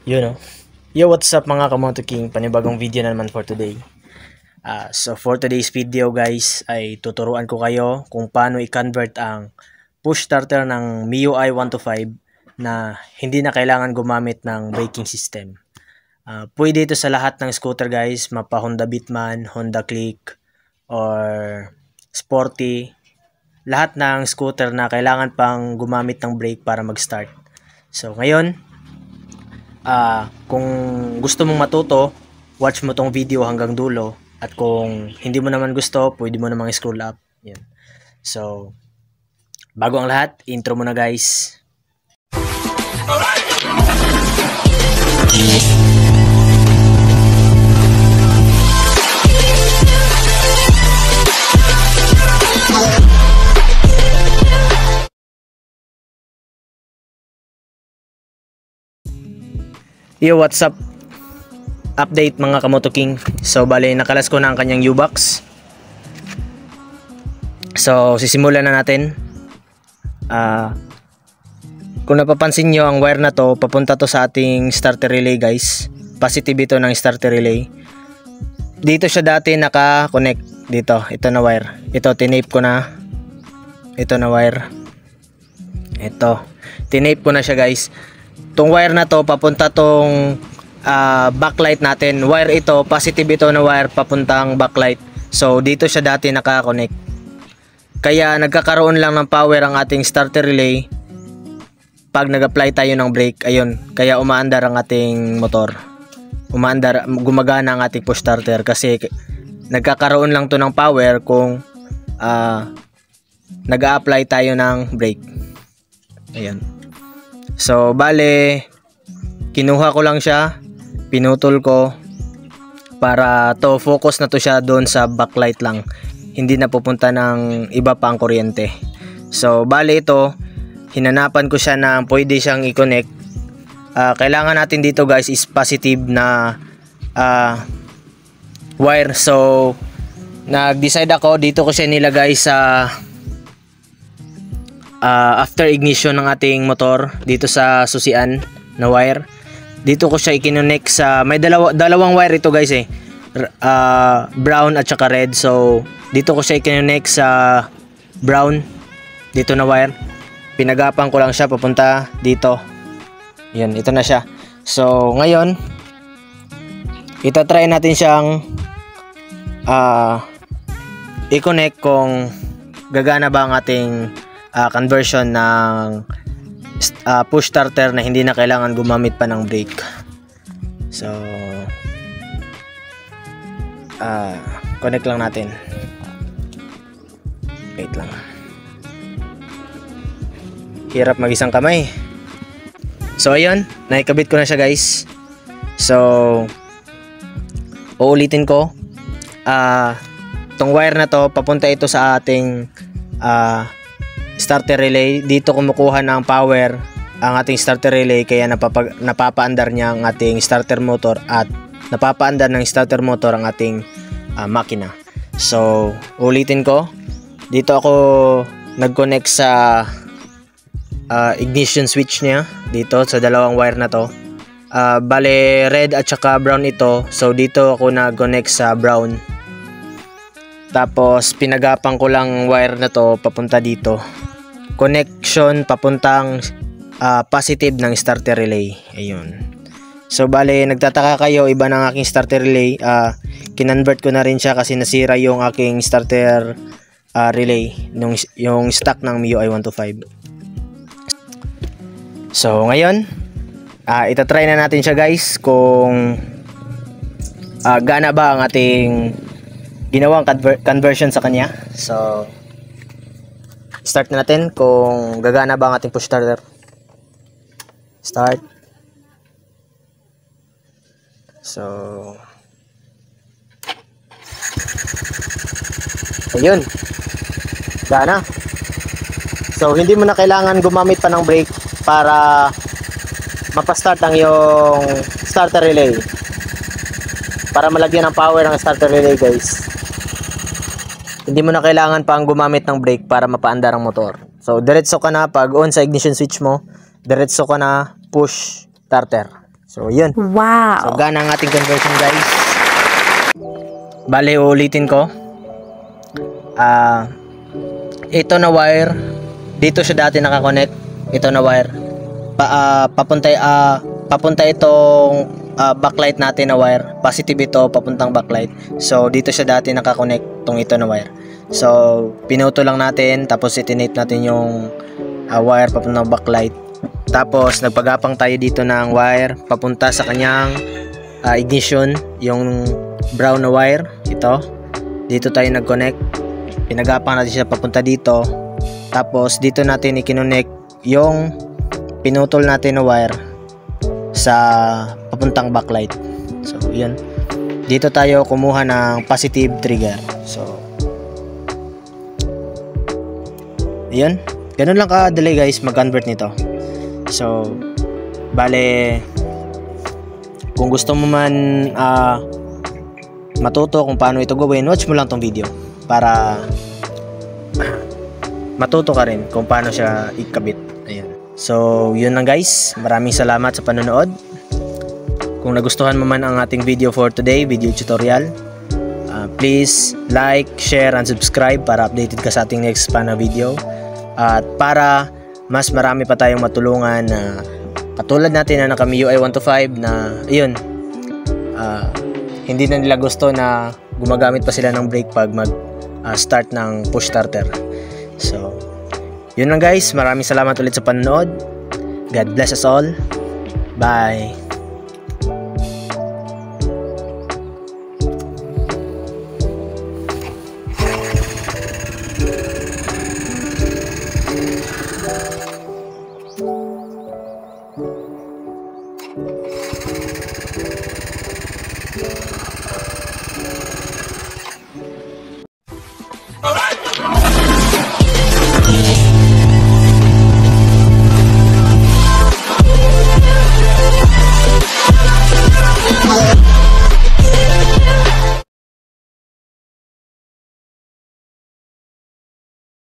Yun, no? Yo, what's up mga Kamoto King? Panibagong video na naman for today. So for today's video guys, ay tuturuan ko kayo kung paano i-convert ang push starter ng MIUI 125 na hindi na kailangan gumamit ng braking system. Pwede ito sa lahat ng scooter guys, mapa Honda Beat man, Honda Click, or Sporty. Lahat ng scooter na kailangan pang gumamit ng brake para mag-start. So ngayon, kung gusto mong matuto, watch mo tong video hanggang dulo. At kung hindi mo naman gusto, pwede mo namang scroll up. Yan. So, bago ang lahat, intro muna guys. Yo, what's up? Update mga Kamoto King. So, bale, nakalas ko na ang kanyang U-box. So, sisimulan na natin. Kung napapansin nyo, ang wire na to, papunta to sa ating starter relay guys. Positive ito ng starter relay. Dito siya dati naka-connect. Dito, ito na wire. Ito, tinape ko na. Ito na wire. Ito, tinape ko na siya guys. Tong wire na to, papunta tong backlight natin. Wire ito, positive ito na wire papuntang backlight. So dito siya dati naka-connect. Kaya nagkakaroon lang ng power ang ating starter relay pag nag-apply tayo ng brake. Ayun, kaya umaandar ang ating motor. Umaandar, gumagana ang ating push starter kasi nagkakaroon lang to ng power kung nag-a-apply tayo ng brake. Ayun. So, bale, kinuha ko lang siya, pinutol ko para to focus na to siya doon sa backlight lang. Hindi na pupunta ng iba pa ang kuryente. So, bale ito, hinanapan ko siya na pwede siyang i-connect. Kailangan natin dito guys is positive na wire. So, nag-decide ako, dito ko siya nilagay sa after ignition ng ating motor dito sa susian na wire. Dito ko siya i-connect sa may dalawang wire ito guys brown at saka red. So dito ko siya i-connect sa brown dito na wire. Pinagapan ko lang siya papunta dito. Yan, ito na siya. So ngayon itatry natin siyang i-connect kung gagana ba ang ating conversion ng push starter na hindi na kailangan gumamit pa ng brake. So connect lang natin. Wait lang. Hirap mag-isang kamay. So ayun, naikabit ko na siya guys. So uulitin ko. Tong wire na to, papunta ito sa ating starter relay. Dito kumukuha ng power ang ating starter relay, kaya napapaandar niya ang ating starter motor at napapaandar ng starter motor ang ating makina. So ulitin ko, dito ako nag-connect sa ignition switch niya dito sa dalawang wire na to. Bale red at saka brown ito, so dito ako nag-connect sa brown. Tapos pinagapang ko lang wire na to papunta dito. Connection papuntang positive ng starter relay. Ayun. So bale nagtataka kayo, iba ng aking starter relay. Kinonvert ko na rin siya kasi nasira yung aking starter relay yung stock ng MIUI 125. So ngayon itatry na natin siya guys kung gana ba ang ating ginawang conversion sa kanya. So start na natin kung gagana ba ang ating push starter. Start. So ayun, gana. So hindi mo na kailangan gumamit pa ng brake para mapastart ang yung starter relay, para malagyan ng power ang starter relay guys. Hindi mo na kailangan pang gumamit ng brake para mapaandar ang motor. So diretso ka na pag on sa ignition switch mo, diretso ka na push starter. So, yun. Wow. So, gana ang ating conversion, guys. Bale, uulitin ko. Ito na wire, dito siya dati nakakonect. Ito na wire. Papunta itong backlight natin na wire. Positive ito, papuntang backlight. So, dito siya dati nakakonect tong ito na wire. So, pinuto lang natin, tapos itinate natin yung wire papuntang backlight. Tapos, nagpagapang tayo dito ng wire papunta sa kanyang ignition, yung brown na wire. Ito. Dito tayo nag-connect. Pinagapang natin siya papunta dito. Tapos, dito natin i-connect yung pinutol natin na wire sa papuntang backlight. So, yun. Dito tayo kumuha ng positive trigger. So, yun. Ganun lang ka-delay guys mag-convert nito. So, bale, kung gusto mo man matuto kung paano ito gawin, watch mo lang tong video para matuto ka rin kung paano siya ikabit. Ayan. So, yun lang guys. Maraming salamat sa panonood. Kung nagustuhan mo man ang ating video for today, video tutorial, please like, share, and subscribe para updated ka sa ating next pa na video. At para mas marami pa tayong matulungan na katulad natin na naka MIUI 125 na yun, hindi na nila gusto na gumagamit pa sila ng brake pag mag start ng push starter. So, yun lang guys. Maraming salamat ulit sa panonood. God bless us all. Bye.